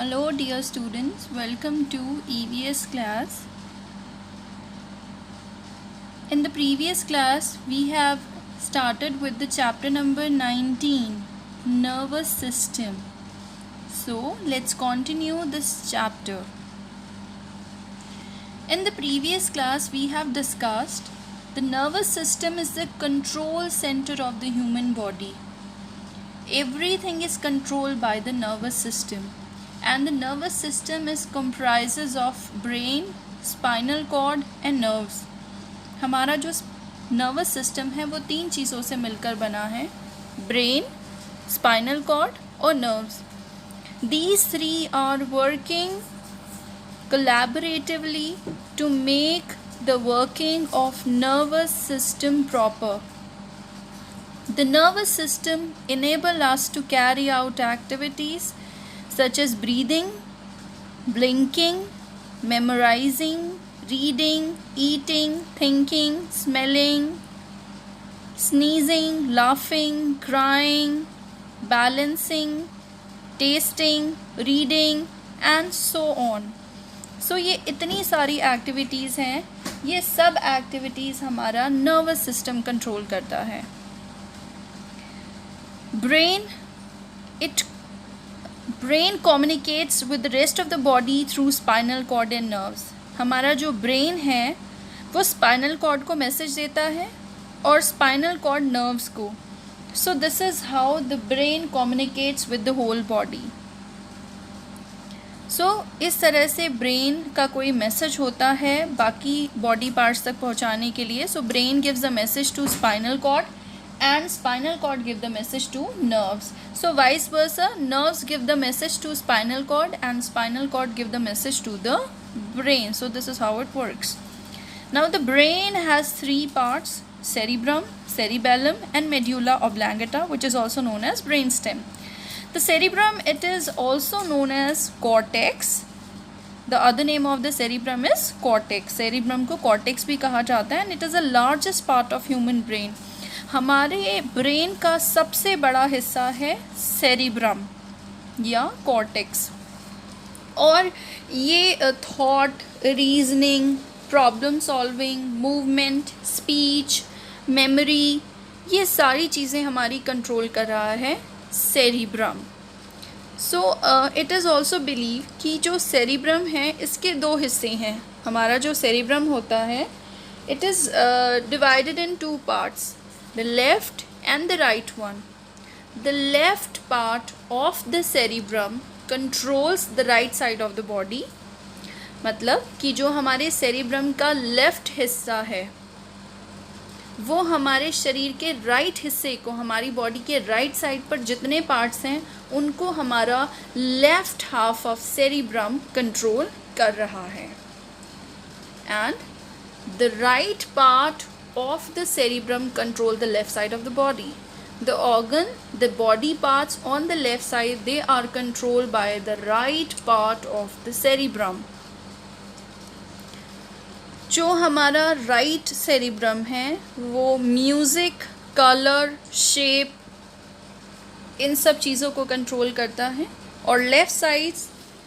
Hello dear students, welcome to EVS class. In the previous class we have started with the chapter number 19, nervous system. So let's continue this chapter. In the previous class we have discussed the nervous system is the control center of the human body. Everything is controlled by the nervous system. And the nervous system is comprises of brain, spinal cord and nerves. हमारा जो nervous system है वो 3 चीज़ों से मिलकर बना है, brain, spinal cord और nerves. These 3 are working collaboratively to make the working of nervous system proper. The nervous system enable us to carry out activities such as breathing, blinking, memorizing, reading, eating, thinking, smelling, sneezing, laughing, crying, balancing, tasting, reading and so on. So ये इतनी सारी activities हैं, ये सब activities हमारा nervous system control करता है. Brain communicates with the rest of the body through spinal cord and nerves. हमारा जो ब्रेन है वो स्पाइनल कॉर्ड को मैसेज देता है और स्पाइनल कॉर्ड नर्व्स को. So this is how the brain communicates with the whole body. So इस तरह से ब्रेन का कोई मैसेज होता है बाकी बॉडी पार्ट्स तक पहुंचाने के लिए. So brain gives the message to spinal cord and spinal cord give the message to nerves. So vice versa, nerves give the message to spinal cord and spinal cord give the message to the brain. So this is how it works. Now the brain has 3 parts: cerebrum, cerebellum and medulla oblongata, which is also known as brainstem. The cerebrum, it is also known as cortex. The other name of the cerebrum is cortex. Cerebrum को cortex भी कहा जाता है and it is the largest part of human brain. हमारे brain का सबसे बड़ा हिस्सा है सेरिब्रम या कॉर्टेक्स और ये thought, reasoning, problem solving, movement, speech, memory, ये सारी चीज़ें हमारी कंट्रोल कर रहा है cerebrum. So it is also believe कि जो सेरिब्रम है इसके 2 हिस्से हैं. हमारा जो सेरिब्रम होता है it is divided in 2 parts, the left and the right one. The left part of the cerebrum controls the right side of the body. मतलब कि जो हमारे cerebrum का left हिस्सा है वो हमारे शरीर के right हिस्से को, हमारी body के right side पर जितने parts हैं उनको हमारा left half of cerebrum control कर रहा है. And the right part of the cerebrum control the left side of the body. The organ, the body parts on the left side, they are controlled by the right part of the cerebrum. जो हमारा right cerebrum है वो music, colour, shape, इन सब चीज़ों को control करता है और left side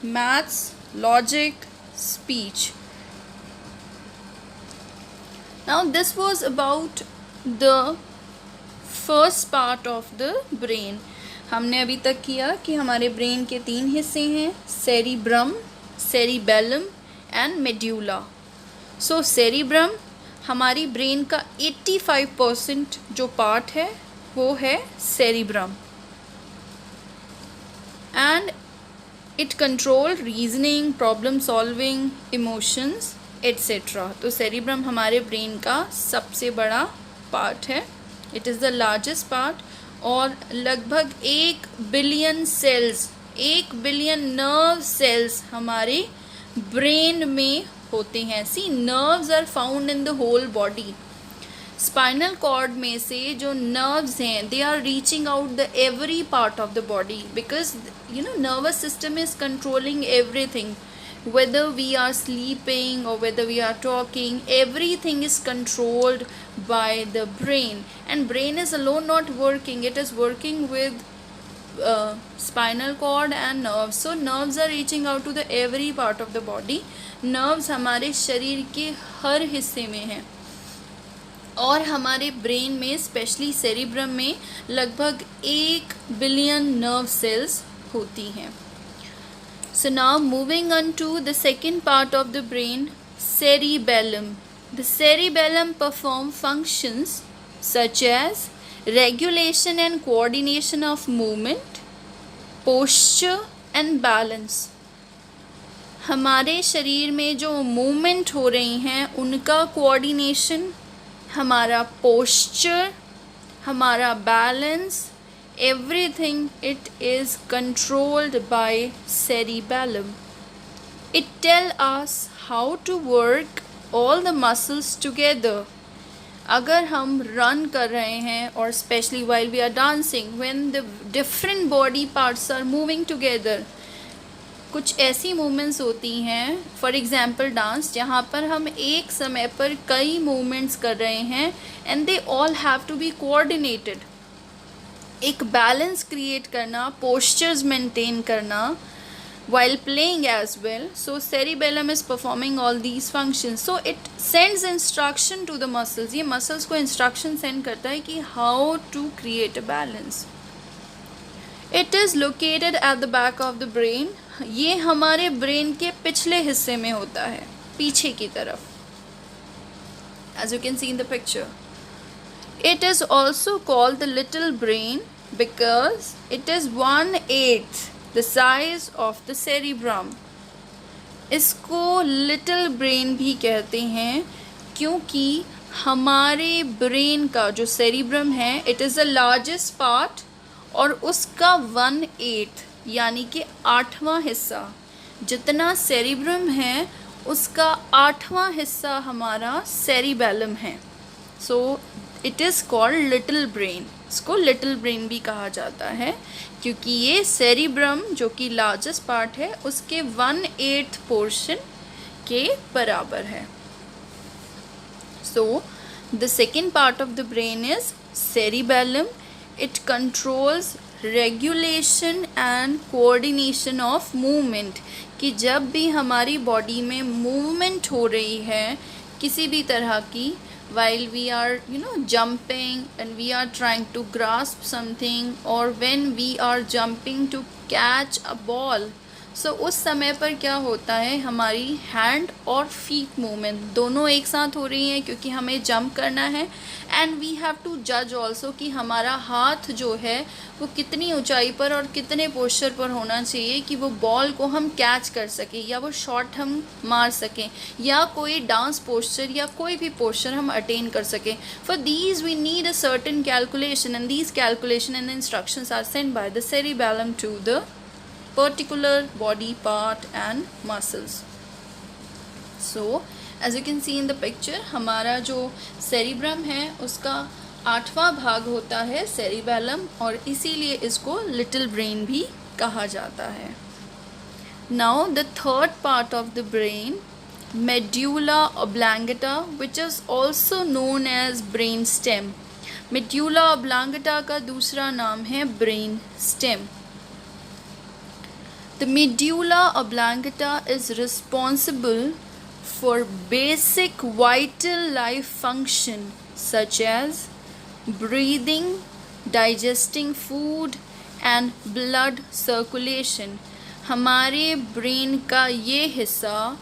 maths, logic, speech. Now this was about the first part of the brain. हमने अभी तक किया कि हमारे ब्रेन के 3 हिस्से हैं, cerebrum, cerebellum and medulla. So cerebrum हमारी ब्रेन का 85% जो पार्ट है वो है cerebrum and it control reasoning, problem solving, emotions etcetera. तो सेरिब्रम हमारे ब्रेन का सबसे बड़ा पार्ट है. It is the largest part और लगभग 1 billion cells, 1 billion nerve cells हमारे ब्रेन में होते हैं. See, nerves are found in the whole body. Spinal cord में से जो नर्व्स हैं they are reaching out the every part of the body because you know nervous system is controlling everything. Whether we are sleeping or whether we are talking, everything is controlled by the brain. And brain is alone not working, it is working with spinal cord and nerves. So nerves are reaching out to the every part of the body. Nerves हमारे शरीर के हर हिस्से में हैं और हमारे brain में specially cerebrum में लगभग 1 बिलियन नर्व सेल्स होती हैं. So now moving on to the second part of the brain, cerebellum. The cerebellum perform functions such as regulation and coordination of movement, posture and balance. हमारे शरीर में जो movement हो रही हैं उनका कोऑर्डिनेशन, हमारा पोस्चर, हमारा balance, everything it is controlled by cerebellum. It tell us how to work all the muscles together. अगर हम रन कर रहे हैं और specially while we are dancing, when the different body parts are moving together, कुछ ऐसी movements होती हैं, फॉर एग्जाम्पल डांस, जहाँ पर हम एक समय पर कई मूवमेंट्स कर रहे हैं and they all have to be coordinated. एक बैलेंस क्रिएट करना, पोस्चर्स मेंटेन करना while playing as well. So cerebellum is performing all these functions. So it sends instruction to the muscles. ये muscles को instruction send करता है कि how to create a balance. It is located at the back of the brain. ये हमारे brain के पिछले हिस्से में होता है, पीछे की तरफ, as you can see in the picture. It is also called the little brain because it is 1/8 the size of the cerebrum. इसको लिटिल ब्रेन भी कहते हैं क्योंकि हमारे ब्रेन का जो सेरिब्रम है, it is the largest part और उसका 1/8 यानी कि 8वां हिस्सा, जितना सेरिब्रम है उसका 8वां हिस्सा हमारा सेरिबेलम है. So it is called little brain. इसको लिटिल ब्रेन भी कहा जाता है क्योंकि ये सेरिब्रम जो कि लार्जेस्ट पार्ट है उसके 1/8 पोर्शन के बराबर है. So the second part of the brain is cerebellum. It controls regulation and coordination of movement, कि जब भी हमारी बॉडी में मूवमेंट हो रही है किसी भी तरह की, while we are jumping and we are trying to grasp something or when we are jumping to catch a ball, so उस समय पर क्या होता है, हमारी हैंड और फीट मूवमेंट दोनों एक साथ हो रही हैं क्योंकि हमें जंप करना है. एंड वी हैव टू जज ऑल्सो कि हमारा हाथ जो है वो कितनी ऊंचाई पर और कितने पोस्चर पर होना चाहिए कि वो बॉल को हम कैच कर सकें या वो शॉट हम मार सकें या कोई डांस पोस्चर या कोई भी पोस्चर हम अटेन कर सकें. For these we need a certain calculation and these calculation and instructions are sent by the cerebellum to the particular body part and muscles. So as you can see in the picture, हमारा जो cerebrum है उसका 8वां भाग होता है cerebellum और इसीलिए इसको लिटिल ब्रेन भी कहा जाता है. Now the third part of the brain, medulla oblongata, which is also known as brain stem. medulla oblongata का दूसरा नाम है brain stem. The medulla oblongata is responsible for basic vital life function such as breathing, digesting food and blood circulation. हमारे brain का ये हिस्सा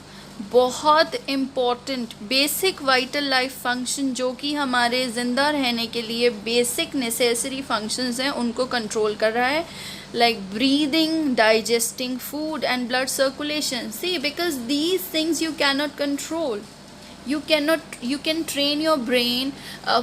बहुत important basic vital life function जो कि हमारे ज़िंदा रहने के लिए बेसिक नेसेसरी फंक्शंस हैं उनको कंट्रोल कर रहा है, like breathing, digesting food and blood circulation. See, because these things you cannot control. You can train your brain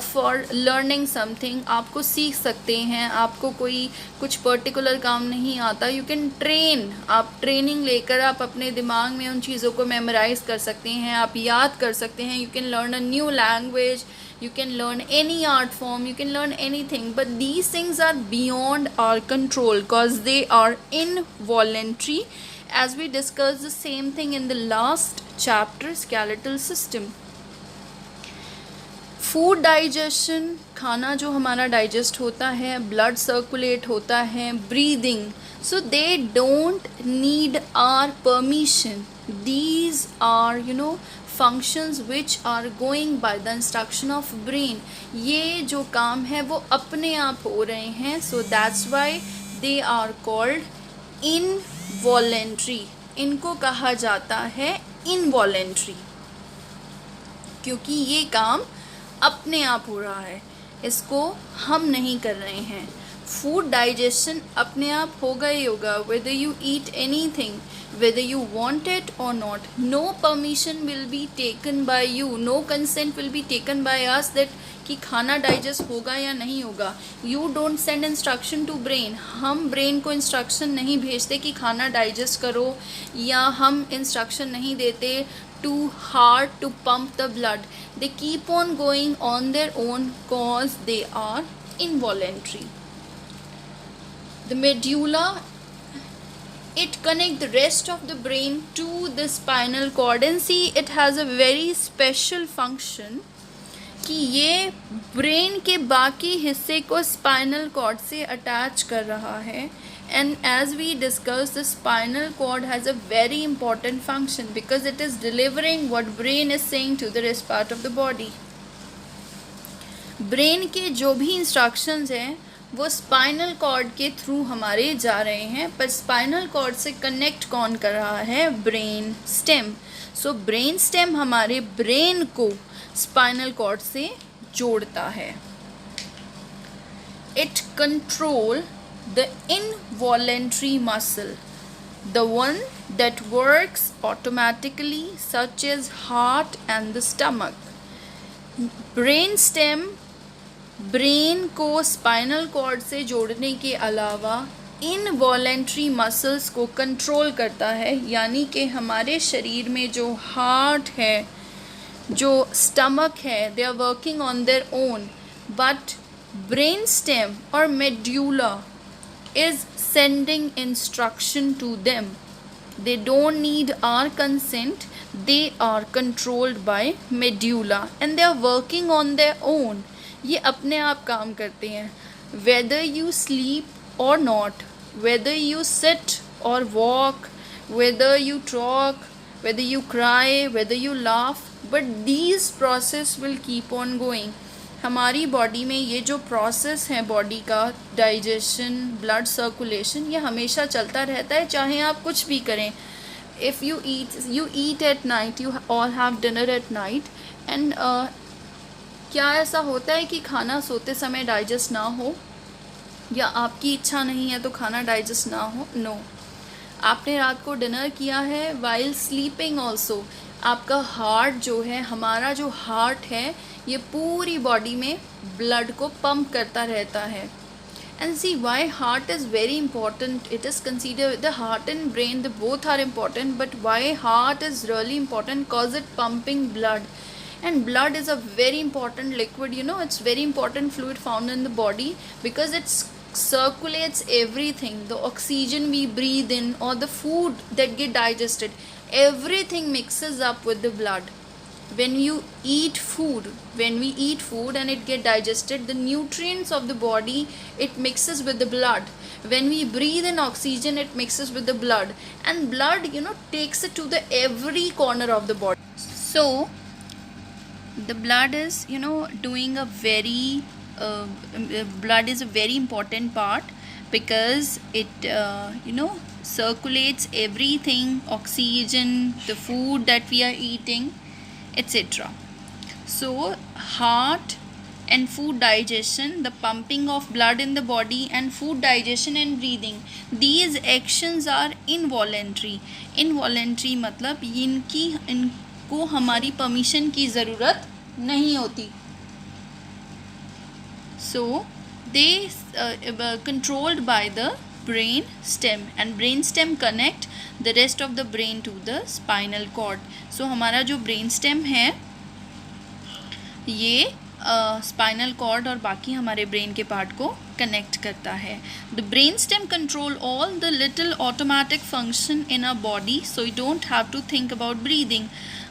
for learning something. आपको सीख सकते हैं, आपको कोई कुछ पर्टिकुलर काम नहीं आता, you can train. आप ट्रेनिंग लेकर आप अपने दिमाग में उन चीज़ों को मेमोराइज कर सकते हैं, आप याद कर सकते हैं. You can learn a new language, you can learn any art form, you can learn anything, but these things are beyond our control because they are involuntary, as we discussed the same thing in the last chapter, skeletal system. Food digestion, खाना जो हमारा digest होता है, blood circulate होता है, breathing, so they don't need our permission. These are functions which are going by the instruction of brain. ये जो काम है वो अपने आप हो रहे हैं. So that's why they are called involuntary. इनको कहा जाता है involuntary, क्योंकि ये काम अपने आप हो रहा है, इसको हम नहीं कर रहे हैं. फूड डाइजेशन अपने आप होगा ही होगा, whether you eat anything, whether you want it or not. No permission will be taken by you, no consent will be taken by us that कि खाना डाइजेस्ट होगा या नहीं होगा. You don't send instruction to brain. हम brain को instruction नहीं भेजते कि खाना डाइजेस्ट करो, या हम इंस्ट्रक्शन नहीं देते to heart to pump the blood. They keep on going on their own cause they are involuntary. The medulla, it connect the rest of the brain to the spinal cord, and see it has a very special function कि ये brain के बाकी हिस्से को spinal cord से attach कर रहा है. And as we discussed, the spinal cord has a very important function because it is delivering what brain is saying to the rest part of the body. Brain के जो भी instructions हैं वो spinal cord के through हमारे जा रहे हैं, पर स्पाइनल कॉर्ड से कनेक्ट कौन कर रहा है? Brain stem. So brain stem हमारे ब्रेन को स्पाइनल कॉर्ड से जोड़ता है. It control the involuntary muscle, the one that works automatically, such as heart and the stomach. Brain stem brain को स्पाइनल कॉर्ड से जोड़ने के अलावा इनवॉलेंट्री मसल्स को कंट्रोल करता है. यानी कि हमारे शरीर में जो हार्ट है, जो स्टमक है, they are working on their own, but brain stem और medulla is sending instruction to them. They don't need our consent. They are controlled by medulla and they are working on their own. ये अपने आप काम करते हैं. Whether you sleep or not, whether you sit or walk, whether you talk, whether you cry, whether you laugh, but these process will keep on going. हमारी body में ये जो प्रोसेस है बॉडी का, डाइजेशन, ब्लड सर्कुलेशन, ये हमेशा चलता रहता है, चाहे आप कुछ भी करें. If you eat at night, you all have dinner at night, and क्या ऐसा होता है कि खाना सोते समय डाइजेस्ट ना हो, या आपकी इच्छा नहीं है तो खाना डाइजेस्ट ना हो? नो. आपने रात को डिनर किया है, वाइल स्लीपिंग ऑल्सो आपका हार्ट जो है, हमारा जो हार्ट है, ये पूरी बॉडी में ब्लड को पंप करता रहता है. And see why heart is very important. It is consider the heart and brain, the both are important, but why heart is really important? Cause it pumping blood, and blood is a very important liquid. It's very important fluid found in the body because it circulates everything. The oxygen we breathe in or the food that get digested, everything mixes up with the blood. When we eat food and it get digested, the nutrients of the body, it mixes with the blood. When we breathe in oxygen, it mixes with the blood, and blood takes it to the every corner of the body. So the blood is doing a very blood is a very important part because it circulates everything, oxygen, the food that we are eating, etc. So heart and food digestion, the pumping of blood in the body, and food digestion and breathing, these actions are involuntary. Involuntary मतलब इनको हमारी permission की ज़रूरत नहीं होती. So they controlled by the brain stem, and brain stem connect the rest of the brain to the spinal cord. So हमारा जो brain stem है ये स्पाइनल कॉर्ड और बाकी हमारे ब्रेन के पार्ट को कनेक्ट करता है. The brain stem control all the little automatic function in a body, so you don't have to think about breathing.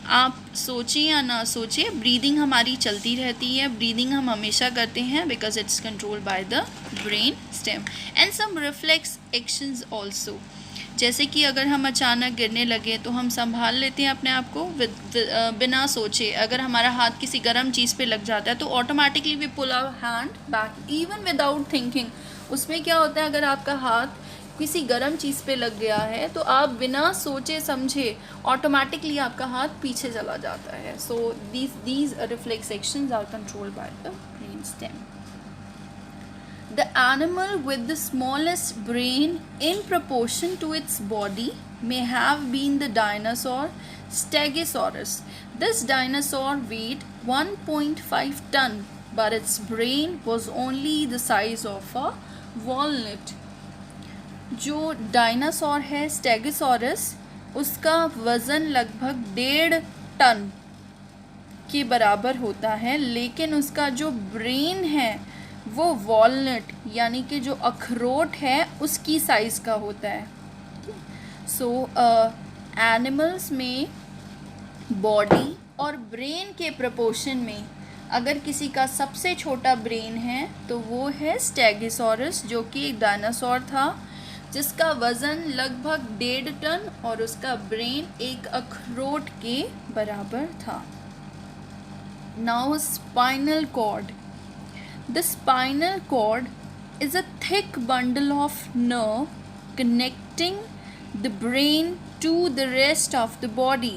आप सोचें या ना सोचें, ब्रीदिंग हमारी चलती रहती है. ब्रीदिंग हम हमेशा करते हैं because it's controlled by the brain stem. And some reflex actions also, जैसे कि अगर हम अचानक गिरने लगे तो हम संभाल लेते हैं अपने आप को बिना सोचे. अगर हमारा हाथ किसी गर्म चीज़ पे लग जाता है तो automatically we pull our hand back even without thinking. उसमें क्या होता है, अगर आपका हाथ किसी गर्म चीज़ पे लग गया है तो आप बिना सोचे समझे ऑटोमेटिकली आपका हाथ पीछे चला जाता है. So these reflex actions are controlled by the brain stem. The animal with the smallest brain in proportion to its body may have been the dinosaur Stegosaurus. This dinosaur weighed 1.5 ton, but its brain was only the size of a walnut. जो dinosaur है stegosaurus, उसका वज़न लगभग 1.5 ton के बराबर होता है, लेकिन उसका जो ब्रेन है वो वॉलनट यानी कि जो अखरोट है उसकी साइज़ का होता है. सो एनिमल्स में बॉडी और ब्रेन के प्रपोर्शन में अगर किसी का सबसे छोटा ब्रेन है तो वो है स्टेगोसॉरस, जो कि एक डायनासोर था जिसका वज़न लगभग 1.5 टन और उसका ब्रेन एक अखरोट के बराबर था. Now spinal cord. The spinal cord is a thick bundle of nerve connecting the brain to the rest of the body.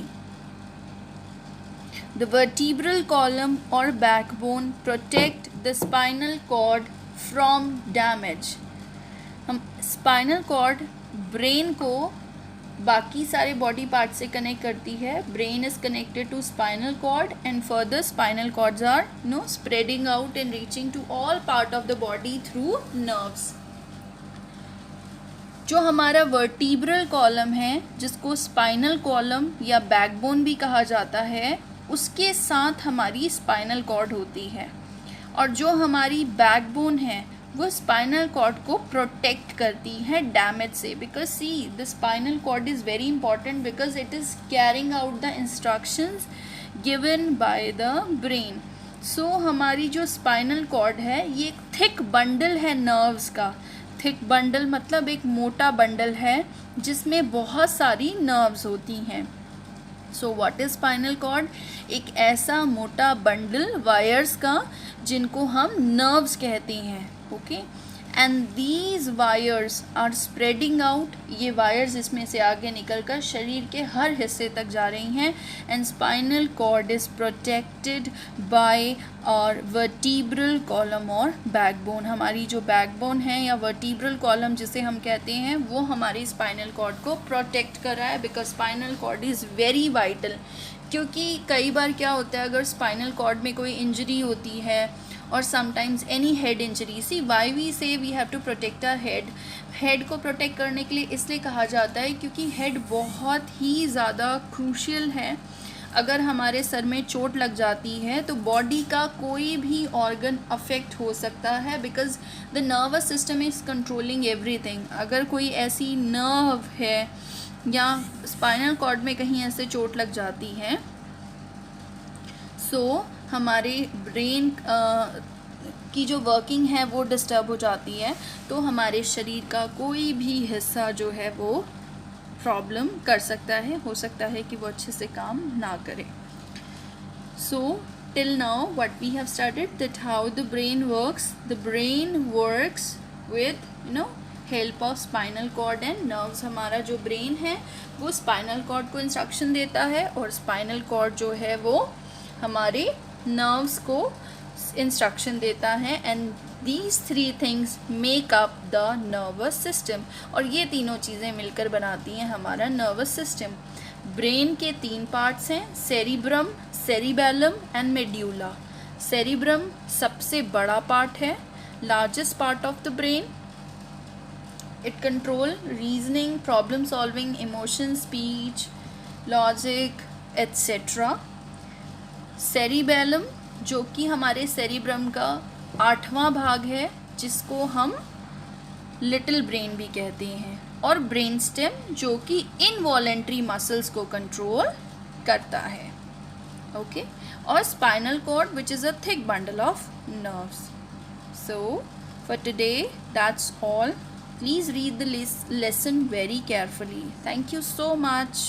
The vertebral column or backbone protect the spinal cord from damage. हम spinal cord brain को बाकी सारे body part से connect करती है. Brain is connected to spinal cord and further spinal cords are spreading out and reaching to all part of the body through nerves. जो हमारा vertebral column है, जिसको स्पाइनल कॉलम या बैकबोन भी कहा जाता है, उसके साथ हमारी स्पाइनल कॉर्ड होती है. और जो हमारी बैकबोन है वो स्पाइनल कॉर्ड को प्रोटेक्ट करती है डैमेज से. Because see the spinal cord is very important because it is carrying out the instructions given by the brain. So हमारी जो स्पाइनल कॉर्ड है ये एक थिक बंडल है नर्व्स का. थिक बंडल मतलब एक मोटा बंडल है जिसमें बहुत सारी नर्व्स होती हैं. So what is spinal cord? एक ऐसा मोटा बंडल वायर्स का जिनको हम नर्व्स कहते हैं. Okay, and these wires are spreading out. ये वायर्स इसमें से आगे निकलकर शरीर के हर हिस्से तक जा रही हैं. And spinal cord is protected by our vertebral column और बैकबोन. हमारी जो बैकबोन है या वर्टिब्रल कॉलम जिसे हम कहते हैं वो हमारी स्पाइनल कॉर्ड को प्रोटेक्ट कर रहा है. Because spinal cord is very vital. क्योंकि कई बार क्या होता है, अगर स्पाइनल कॉर्ड में कोई इंजरी होती है और sometimes any head injury, see why we say we have to protect our head. Head को प्रोटेक्ट करने के लिए इसलिए कहा जाता है क्योंकि हेड बहुत ही ज़्यादा क्रूशियल है. अगर हमारे सर में चोट लग जाती है तो बॉडी का कोई भी ऑर्गन अफेक्ट हो सकता है because the nervous system is controlling everything. अगर कोई ऐसी नर्व है या स्पाइनल कॉर्ड में कहीं ऐसे चोट लग जाती है सो हमारे ब्रेन की जो वर्किंग है वो डिस्टर्ब हो जाती है. तो हमारे शरीर का कोई भी हिस्सा जो है वो प्रॉब्लम कर सकता है. हो सकता है कि वो अच्छे से काम ना करे. So till now what we have started that how the brain works. The brain works with help of spinal cord and nerves. हमारा जो ब्रेन है वो स्पाइनल कॉर्ड को इंस्ट्रक्शन देता है और स्पाइनल कॉर्ड जो है वो हमारे नर्व्स को इंस्ट्रक्शन देता है. And these 3 things make up the nervous system. और ये तीनों चीज़ें मिलकर बनाती हैं हमारा नर्वस सिस्टम. ब्रेन के 3 पार्ट्स हैं, cerebrum, cerebellum and medulla. Cerebrum सबसे बड़ा पार्ट है, largest part of the brain. It control reasoning, problem solving, emotion, speech, logic etcetera. Cerebellum जो कि हमारे सेरिब्रम का 8वां भाग है, जिसको हम लिटिल ब्रेन भी कहते हैं, और ब्रेन स्टेम जो कि इनवॉलेंट्री मसल्स को कंट्रोल करता है. ओके, और spinal cord which is a thick bundle of nerves. So for today that's all. Please read the lesson very carefully. Thank you so much.